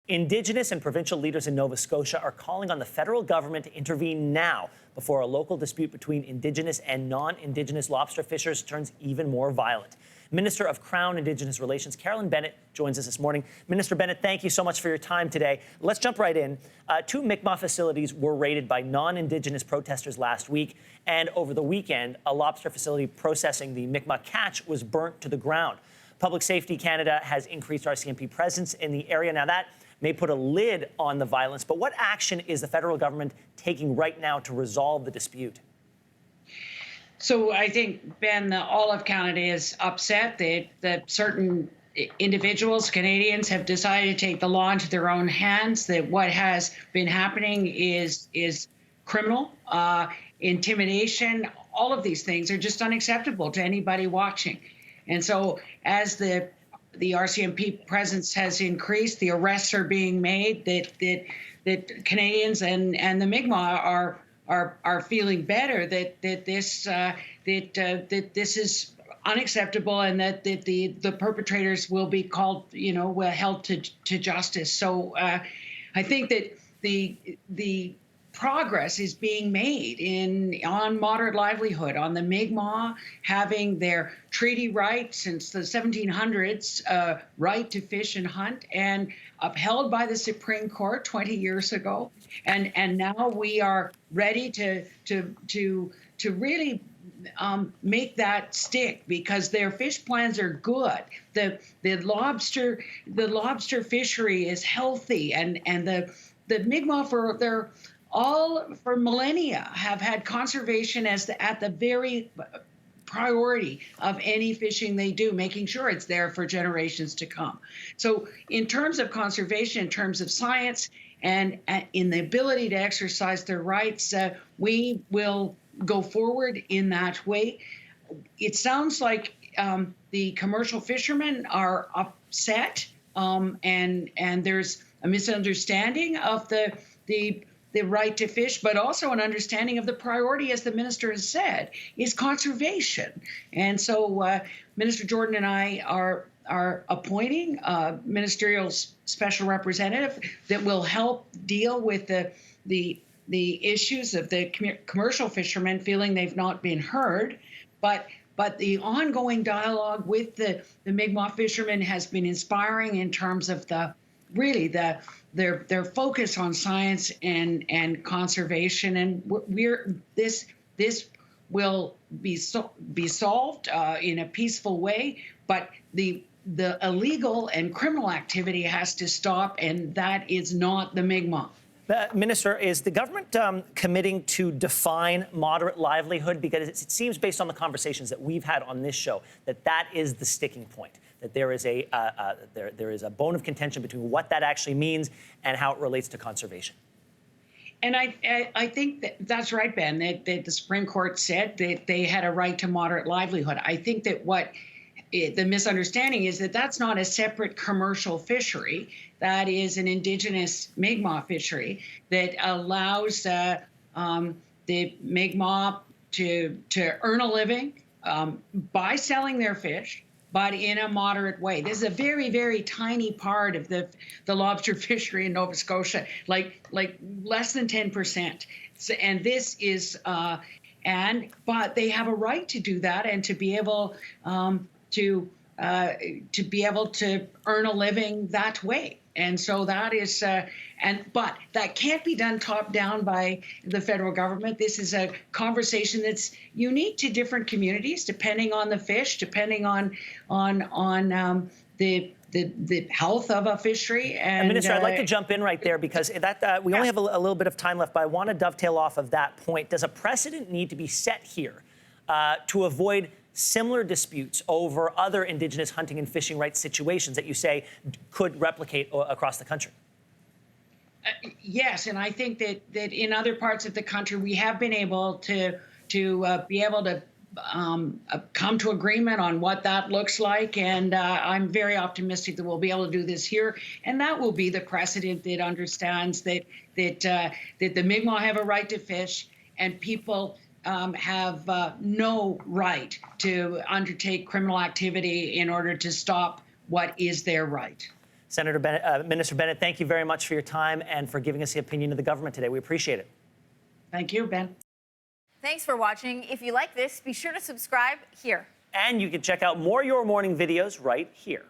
Indigenous and provincial leaders in Nova Scotia are calling on the federal government to intervene now before a local dispute between Indigenous and non-Indigenous lobster fishers turns even more violent. Minister of Crown Indigenous Relations, Carolyn Bennett, joins us this morning. Minister Bennett, thank you so much for your time today. Let's jump right in. Two Mi'kmaq facilities were raided by non-Indigenous protesters last week, and over the weekend, a lobster facility processing the Mi'kmaq catch was burnt to the ground. Public Safety Canada has increased RCMP presence in the area. Now, that may put a lid on the violence, but what action is the federal government taking right now to resolve the dispute? So I think, Ben, all of Canada is upset that certain individuals, Canadians, have decided to take the law into their own hands, that what has been happening is criminal, intimidation. All of these things are just unacceptable to anybody watching. And so as the RCMP presence has increased, the arrests are being made, that Canadians and the Mi'kmaq are feeling better, that this is unacceptable, and that the perpetrators will be called, held to justice. So I think that the progress is being made on moderate livelihood, on the Mi'kmaq having their treaty right since the 1700s, right to fish and hunt, and upheld by the Supreme Court 20 years ago, and now we are ready to really make that stick, because their fish plans are good. The lobster fishery is healthy, and the Mi'kmaq for millennia have had conservation at the very priority of any fishing they do, making sure it's there for generations to come. So in terms of conservation, in terms of science, and in the ability to exercise their rights, we will go forward in that way. It sounds like the commercial fishermen are upset, and there's a misunderstanding of the right to fish, but also an understanding of the priority, as the minister has said, is conservation. And so Minister Jordan and I are appointing a ministerial special representative that will help deal with the issues of the commercial fishermen feeling they've not been heard, but the ongoing dialogue with the Mi'kmaq fishermen has been inspiring in terms of their focus on science and conservation, and this will be solved in a peaceful way, but the illegal and criminal activity has to stop, and that is not the Mi'kmaq. Minister, is the government committing to define moderate livelihood? Because it seems, based on the conversations that we've had on this show, that is the sticking point, that there is a bone of contention between what that actually means and how it relates to conservation. And I think that's right, Ben, that the Supreme Court said that they had a right to moderate livelihood. I think that the misunderstanding is that that's not a separate commercial fishery. That is an Indigenous Mi'kmaq fishery that allows the Mi'kmaq to earn a living by selling their fish, but in a moderate way. This is a very, very tiny part of the lobster fishery in Nova Scotia, like less than 10%. So, and this is, but they have a right to do that, and to be able to be able to earn a living that way. And so that is, but that can't be done top down by the federal government. This is a conversation that's unique to different communities, depending on the fish, depending on the health of a fishery. And Minister, I'd like to jump in right there, because we only have a little bit of time left, but I want to dovetail off of that point. Does a precedent need to be set here to avoid similar disputes over other Indigenous hunting and fishing rights situations that you say could replicate across the country? Yes, and I think that in other parts of the country we have been able to be able to come to agreement on what that looks like, and I'm very optimistic that we'll be able to do this here, and that will be the precedent that understands that the Mi'kmaq have a right to fish, and people have no right to undertake criminal activity in order to stop what is their right. Minister Bennett, thank you very much for your time and for giving us the opinion of the government today. We appreciate it. Thank you, Ben. Thanks for watching. If you like this, be sure to subscribe here. And you can check out more Your Morning videos right here.